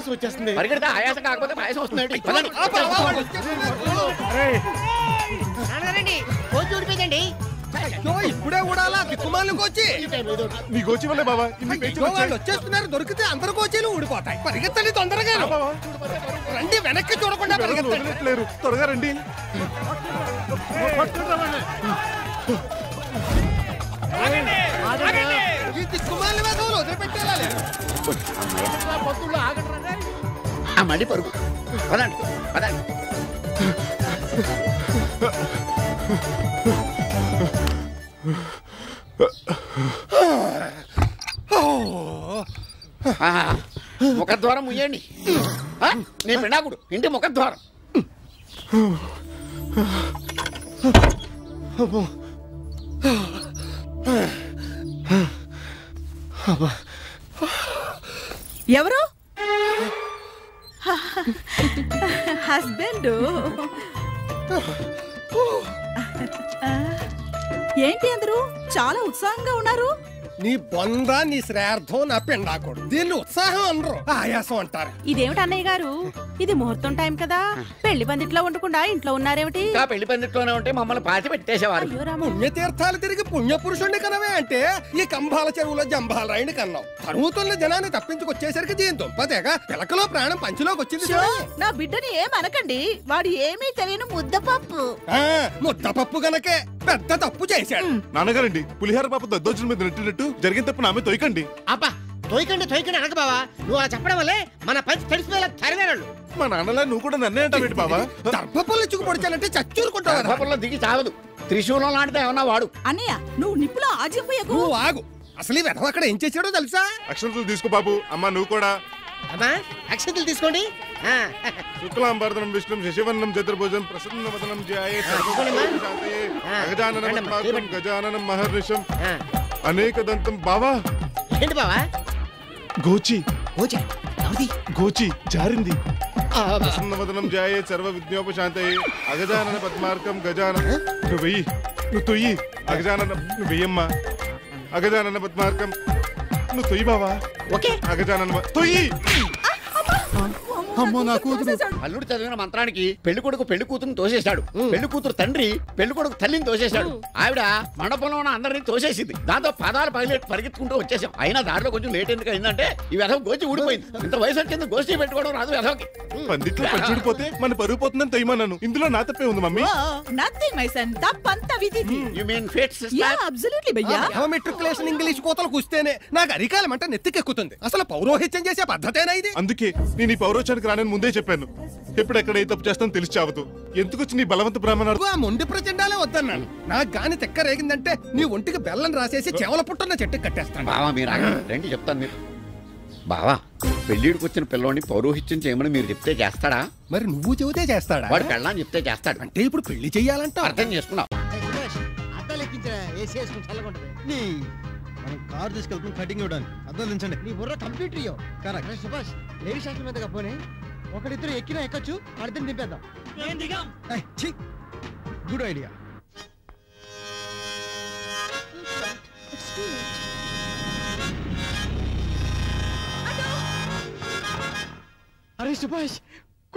ఆయాసం వచ్చేస్తుంది. పరిగెడితే ఆయాసం కాకపోతే పాయసం వస్తుంది. ఊడిపోయిందండి. ఇప్పుడే ఊడాలా దిక్కుమాలను కోచి. నీ గోచి వల్లే బాబా వాళ్ళు వచ్చేస్తున్నారు. దొరికితే అందరు కోచీలు ఊడిపోతాయి. పరిగెత్తండి తొందరగా. రండి, వెనక్కి చూడకుండా పరిగెత్తలేరు. త్వరగా రండి. ఈ దిక్కుమాల వేదవులు వదిలిపెట్టేయాలి. మళ్ళీ పరుగు. పదండి పదండి. ముఖద్వారం ముయ్యండి. నీ పెండాకుడు ఇంటి ముఖద్వారం. ఎవరు? హస్బెండ్. ఏంటి అందరూ చాలా ఉత్సాహంగా ఉన్నారు? నీ బొంద, నీ శ్రార్థం, నా పెండాకుడు. దీన్ని ఉత్సాహం అనరు, ఆయాసం అంటారు. ఇదేమిటి అన్నయ్య గారు, ఇది ముహూర్తం టైం కదా, పెళ్లి పందిట్లో ఉండకుండా ఇంట్లో ఉన్నారేమిటి? పెళ్లి పందిట్లోనే ఉంటే మమ్మల్ని పాతి పెట్టేసేవారు. పుణ్యతీర్థాలు తిరిగి పుణ్యపురుషుణ్ణి కనవే అంటే ఈ కంభాల చెరువులో జంభాల రాయిని కన్నావు. తరుగుతున్న జనాన్ని తప్పించుకొచ్చేసరికి దీని దుంపదేగా పిలకలో ప్రాణం పంచులోకి వచ్చింది. నా బిడ్డని ఏమనకండి, వాడు ఏమీ తెలియని ముద్దపప్పు. ముద్దపప్పు గనకే పెద్ద తప్పు చేశాడు. నాన్నగారండి, పులిహార పాప దద్దోజుల మీద నెట్టినట్టు జరిగిన తప్పు నామే తొయ్యకండి. అబ్బా తొయ్యకండి తొయ్యకండి అనక బావా. నువ్వు అలా చెప్పడం వల్లే మన పంచి తడిసిపోయేలా తరివేరాళ్ళు. మా నాన్నలా నువ్వు కూడా నన్నే అంటావేంటి బాబా? దర్భపల్లి చుకు పొడిచానంటే చచ్చూరుకుంటావు. దిగి చావదు. త్రిశూలం లాంటిదే ఏమన్నా వాడు. అన్నయ్య నువ్వు నిప్పులో ఆజిపోయకు. నువ్వు ఆగు. అసలు ఈ వెధవ అక్కడ ఏం చేశాడో తెలుసా? అక్షంతలు తీసుకో బాబు. అమ్మా నువ్వు కూడా. అమ్మా అక్షంతలు తీసుకోండి. శుక్లాంబరదనం విష్ణుం శశివర్ణం చతుర్భుజం ప్రసన్నవదనం ధ్యాయే గజాననం గజాననం మహర్నిశం అనేకదంతం. బావా ఏంటి బావా? గోచి గోచి గోచి జారింది. ప్రసన్నవదనం ధ్యాయే సర్వ విజ్ఞోపశాంతయే అగజానన పద్మార్కం గజానన. నువ్వు వెయ్యి, నువ్వు తొయ్యి. అగజాననం నువ్వు వెయ్యమ్మా. అగజానన పద్మార్కం నువ్వు తొయ్యి బావా. ఓకే అగజానన తొయ్యి. అమ్మో నా కూతురు. అల్లుడు చదివిన మంత్రానికి పెళ్లి కొడుకు పెళ్లి కూతురుని తోసేశాడు. పెళ్లి కూతురు తండ్రి పెళ్లి కొడుకు తల్లిని తోసేశాడు. ఆవిడ మండపంలో ఉన్న అందరినీ తోసేసింది. దాంతో పదాలు పగిలేట్టు పరిగెత్తుకుంటూ వచ్చేసాం. అయినా దాంట్లో కొంచెం లేట్ ఎందుకు అయిందంటే ఈ వెధవ గోచి ఊడిపోయింది. ఇంత వయసు వచ్చింది గోచి పెట్టుకోవడం రాదు వెధవకి. పందిట్లో పచ్చిడిపోతే మన పరుగు పోతుందని తొయ్యమన్నాను. ఇందులో నా తప్పే ఉంది మమ్మీ. నథింగ్ మై సన్, తప్పంతా విధిది. You mean fate sister? Yeah absolutely భయ్యా. మెట్రికులేషన్ ఇంగ్లీష్ కోతలు కూస్తేనే నాకు అరికాలం అంటే నెత్తికెక్కుతుంది. అసలు పౌరోహిత్యం చేసే పద్ధతేనా ఇది? అందుకే నేను ఈ పౌరోచానికి రానని ముందే చెప్పాను. ఎప్పుడెక్కడ ఏ తప్పు చేస్తాను తెలిసి చావదు. ఎందుకు వచ్చి నీ బలవంత బ్రాహ్మణాలు? ఆ మొండి ప్రచండాలే వద్దన్నాను. నాకు గాని తెక్క రేగిందంటే నీ ఒంటికి బెల్లం రాసేసి చెవల పుట్టున్న చెట్టుకి కట్టేస్తాను. బావా మీరు రండి చెప్తాను. మీరు బావా పెళ్లిడికి వచ్చిన పిల్లోని పౌరోహిత్యం చేయమని మీరు చెప్తే చేస్తాడా? మరి నువ్వు చెబితే చేస్తాడా? వాడు పెళ్ళని చెప్తే చేస్తాడు. అంటే ఇప్పుడు పెళ్లి చెయ్యాలంట. అర్థం చేసుకున్నావు? మనం కారు తీసుకెళ్తాం కటింగ్ ఇవ్వడానికి. అర్థం దించండి. నీ బుర్ర కంప్యూటర్ ఇయ్యో. కరెక్ట్. సుభాష్ లేడీ శాస్త్రం మీదగా పోనీ ఒకరిద్దరు ఎక్కినా ఎక్కచ్చు, అడితే దింపేద్దాం. Good idea. అరే సుభాష్,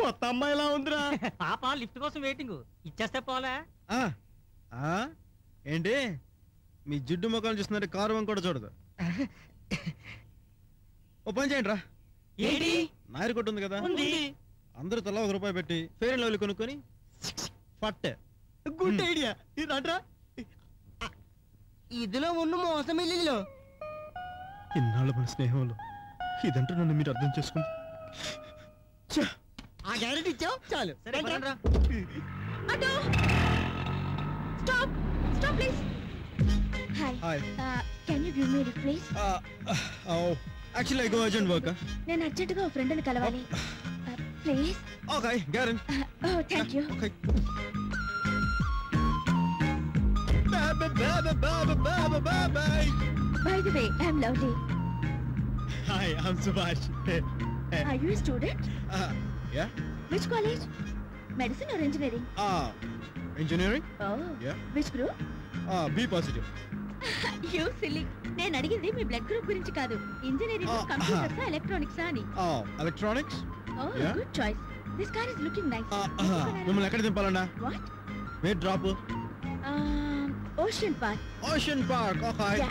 కొత్త అమ్మాయిలా ఉందిరా. పాప లిఫ్ట్ కోసం వెయిటింగ్. ఇచ్చేస్తే పోలే. ఏంటి మీ జిడ్డు ముఖాలు చూస్తున్నారు, కారు వంక కూడా చూడదు. ఓ పని చేయండి రా. ఏంటి? నాయర్ కొట్టు ఉంది కదా, అందరూ తలా ₹1 పెట్టి ఫెయిర్ అండ్ లవ్లీ కొనుక్కొని పట్టే. Good idea. ఇదంట్రా ఇదిలో ఉన్న మోసం ఇల్లులో. ఇన్నాళ్ళ మన స్నేహంలో ఇదంటూ నన్ను మీరు అర్థం చేసుకుంది. ఆ గ్యారెంటీ ఇచ్చావు చాలు. Stop! Stop, please. Hi. Hi. Can you give me a lift, please? Actually, I go urgent work. నేను అర్జెంటుగా ఒక ఫ్రెండ్ని కలవాలి. Please. Okay, Garen. Oh, thank you. Okay. By the way, I'm Lovely. Hi, I'm Subhash. Are you a student? Yeah. Which college? Medicine or engineering? Engineering. Oh. Yeah. Which group? B positive. You silly. నేను అడిగింది మీ blood group గురించి కాదు, engineering, computers, electronics అని. Electronics. Good choice. This car is looking nice. మిమ్మల్ని ఎక్కడ దింపాలన్నా? What? Where drop? Ocean park. Ocean park. Okay.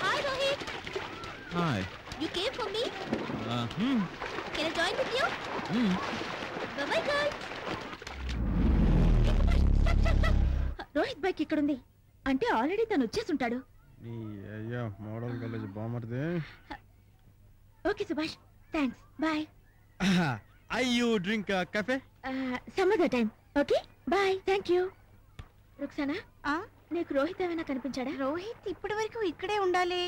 Hi Rohit. Hi. You came for me? Can I join with you? Bye bye girl. Rohit bike ఇక్కడ ఉంది అంటే already తను వచ్చేసి ఉంటాడు. అయ్యా మోడల్ కాలేజ్ బామర్దే. Okay Subhash, thanks, bye. I you drink coffee? Some other time. Okay bye, thank you. Ruksana, నీకు రోహిత్ ఏమైనా కనిపించాడా? రోహిత్ ఇప్పటి వరకు ఇక్కడే ఉండాలి.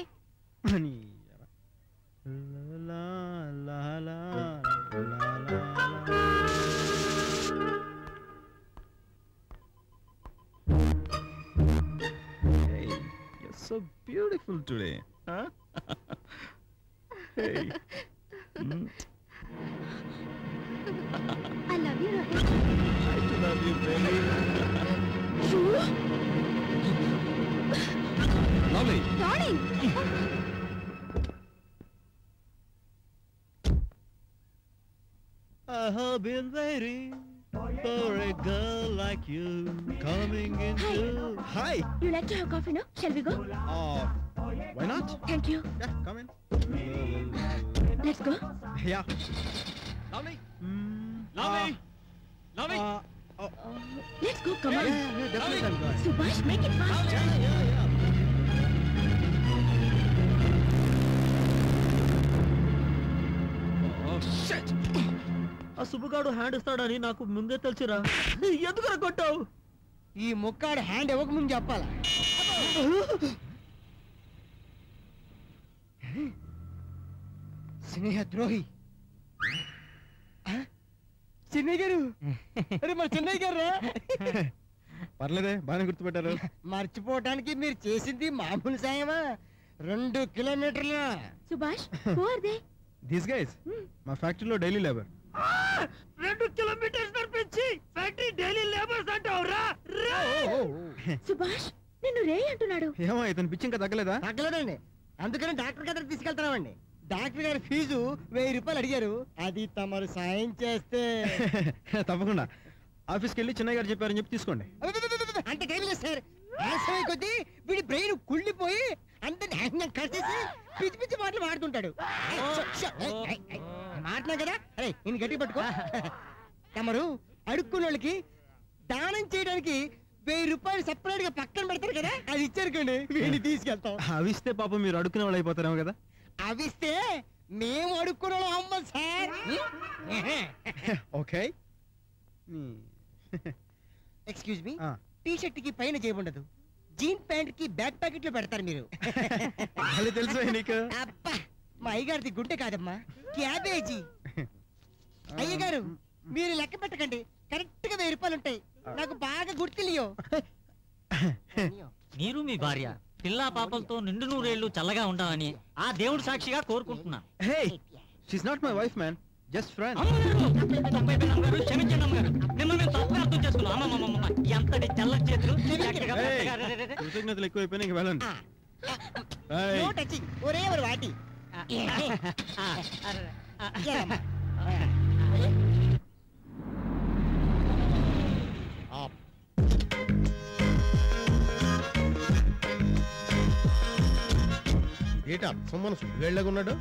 So beautiful today, huh? Hey. I love you, Rohit. I do love you, baby. Lovely. Darling. I have been waiting for a girl like you coming into. Hi. You like to have coffee now? Shall we go? Why not? Thank you. Yeah, come in. Let's go. Yeah. Lovely. Lovely. Lovely. Let's go, come on. Yeah, definitely I'm going. Subhash, make it fast. Yeah. Oh, shit. ఆ సుబ్బుగాడు hand ఇస్తాడని నాకు ముందే తెలుసురా. ఎందుకు కొట్టావు? ఈ ముక్కాడు hand ఇవ్వక ముందు చెప్పాలా? స్నేహ ద్రోహి. చెన్నై గారు, అరే మరి చెన్నై గారు రా. పర్లేదే, బాగానే గుర్తుపెట్టారు. మర్చిపోవటానికి మీరు చేసింది మామూలు సాయమా? 2 కిలోమీటర్ల. Subhash, who are they? These guys, మా ఫ్యాక్టరీలో డైలీ లేబర్. 2 కిలోమీటర్స్ నడిపించి ఫ్యాక్టరీ డైలీ లేబర్స్ అంటావురా? Subhash, నిన్ను రే అంటున్నాడు. ఏమో ఇతను పిచ్చి ఇంకా తగ్గలేదా? తగ్గలేదండి, అందుకని డాక్టర్ దగ్గర తీసుకెళ్తున్నామండి. డాక్టర్ గారి ఫీజు 1000 రూపాయలు అడిగారు, అది తమరు సాయం చేస్తే. తప్పకుండా ఆఫీస్కి వెళ్ళి చిన్నయ్య గారు చెప్పారని చెప్పి తీసుకోండి. అంటే ఏమి లేదు సార్, ఆలస్యం కొద్దీ వీడి బ్రెయిన్ కుళ్ళిపోయి అందరిని కలిసేసి పిచ్చి పిచ్చి మాటలు మాడుతుంటాడు. మాట్లాడు కదా, అరే నేను గట్టి పట్టుకో. తమరు అడుక్కున్న వాళ్ళకి దానం చేయడానికి 1000 రూపాయలు సెపరేట్ గా పక్కన పెడతారు కదా, అది ఇచ్చారుకోండి, వీడిని తీసుకెళ్తాం. అవిస్తే పాపం మీరు అడుక్కునే వాళ్ళు అయిపోతారేమో కదా. అవిస్తే మేము అడుక్కున్న వాళ్ళం అమ్మ sir. Okay. Excuse me, T shirt కి పైన చేయబఉండదు, జీన్ ప్యాంట్ కి బ్యాక్ ప్యాకెట్ లో పెడతారు మీరు. తెలుసు నీకు. అబ్బా, మా అయ్యగారిది గుండె కాదమ్మా, క్యాబేజీ. అయ్యగారు మీరు లెక్క పెట్టకండి, కరెక్ట్ గా 1000 రూపాయలు ఉంటాయి, నాకు బాగా గుర్తులియో. మీరు మీ భార్య పిల్లా పాపలతో నిండు నూరేళ్లు చల్లగా ఉండాలని ఆ దేవుడు సాక్షిగా కోరుకుంటున్నా. Hey, she's not my wife man, just friend. క్షమించండి అమ్మగారు, మిమ్మల్ని మేము తప్పుగా అర్థం చేసుకున్నాం. ఎంతటి తెల్ల చేతులు. కృతజ్ఞతలు ఎక్కువైపోయినా ఇంక వెళ్ళండి. ఒరే వాటి ఏటా సొమ్మను సుళ్ళగా ఉన్నాడు.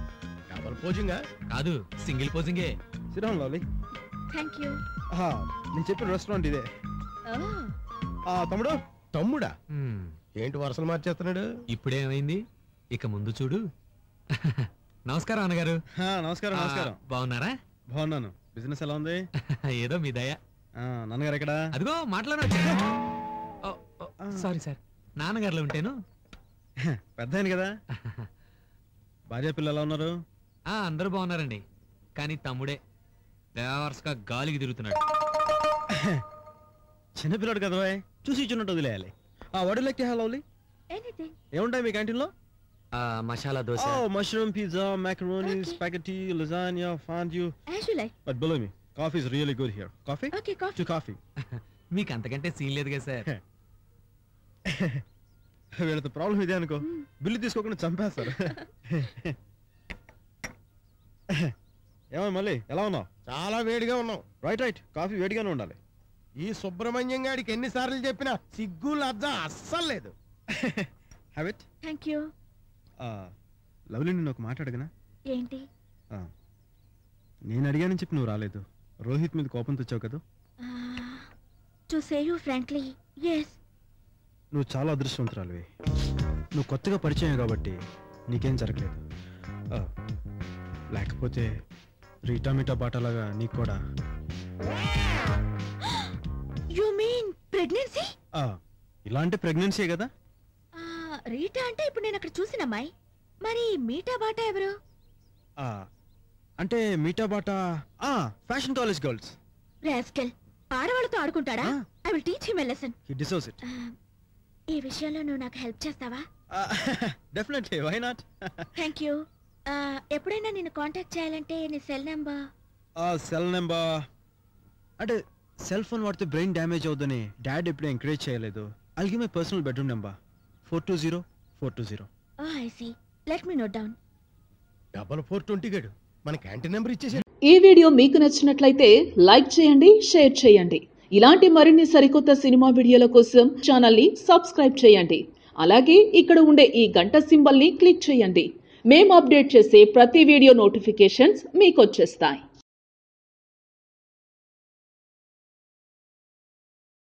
డబల్ పోజింగా కాదు, సింగిల్ పోజింగే. సిరామ్ లవ్లీ. Thank you. నేను చెప్పిన రెస్టారెంట్ ఇదే. తమ్ముడు. తమ్ముడా? ఏంటి వరుసలు మార్చేస్తున్నాడు? ఇప్పుడేమైంది, ఇక ముందు చూడు. నమస్కారం అన్నగారు. నమస్కారం. నమస్కారం. బాగున్నారా? బాగున్నాను. బిజినెస్ ఎలా ఉంది? ఏదో మీ దయ. నాన్నగారు ఎక్కడ? అదిగో మాట్లాడొచ్చు. సారీ సార్, నాన్నగారులో ఉంటాను. పెద్ద ఆయన కదా. భార్య పిల్లలు ఎలా ఉన్నారు? అందరూ బాగున్నారండి, కానీ తమ్ముడే గా గాలికి తిరుగుతున్నాడు. చిన్నపిల్లాడు కదా, చూసి ఇచ్చినట్టు వదిలేయాలి. What like to have lovely? Anything. ఏముంటాయి మీ క్యాంటీన్లో? Masala dosa. Mushroom pizza, macaroni, spaghetti, lasagna, fondue. As you like. But believe me, coffee is really good here. Coffee? Okay, coffee. 2 coffee. మీకు అంతకంటే సీన్ లేదు కదా సార్. వీళ్ళతో ప్రాబ్లం ఇదే అనుకో, బిల్లు తీసుకోకుండా చంపేస్తారు. ఏమో మళ్ళీ ఎలా ఉన్నావు? చాలా వేడిగా ఉన్నావు. రైట్ కాఫీ వేడిగానే ఉండాలి. ఈ సుబ్రహ్మణ్యం గాడికి ఎన్నిసార్లు చెప్పినా సిగ్గు లజ్జ అస్సలు లేదు. Have it. Thank you. Lovely నేను ఒక మాట అడగనా? ఏంటి? నేను అడిగానని చెప్పి నువ్వు రాలేదు. రోహిత్ మీద కోపంతో వచ్చావు కదా? To say you frankly, yes. నువ్వు చాలా అదృష్టవంతురాలివి. నువ్వు కొత్తగా పరిచయం కాబట్టి నీకేం జరగలేదు. లేకపోతే రీటా మీటా బాటలాగా నీకు కూడా. You mean pregnancy? ఇలాంటి ప్రెగ్నెన్సీ కదా. రీటా అంటే ఇప్పుడు నేను అక్కడ చూసిన అమ్మాయి. మరి మీటా బాటా ఎవరు? అంటే మీటా బాటా ఫ్యాషన్ కాలేజ్ గర్ల్స్. రాస్కెల్, ఆడవాళ్ళతో ఆడుకుంటాడా? I will teach him a lesson. He deserves it. ఈ విషయంలో నువ్వు నాకు హెల్ప్ చేస్తావా? Definitely, why not. Thank you. ఎప్పుడైనా నిన్ను కాంటాక్ట్ చేయాలంటే నీ సెల్ నెంబర్. సెల్ నెంబర్ అంటే సెల్ ఫోన్ వాడితే బ్రెయిన్ డ్యామేజ్ అవుతుందని డాడ్ ఎప్పుడు ఎంకరేజ్ చేయలేదు. I'll give my personal bedroom number 420-420. I see. Let me note down. 420 గడు మన క్యాంటీన్ నెంబర్ ఇచ్చేసి. ఈ వీడియో మీకు నచ్చినట్లయితే లైక్ చేయండి, షేర్ చేయండి. ఇలాంటి మరిన్ని సరికొత్త సినిమా వీడియోల కోసం ఛానల్ ని సబ్స్క్రైబ్ చేయండి. అలాగే ఇక్కడ ఉండే ఈ గంట సింబల్ ని క్లిక్ చేయండి. మేము అప్డేట్ చేసే ప్రతి వీడియో నోటిఫికేషన్స్ మీకు వచ్చేస్తాయి.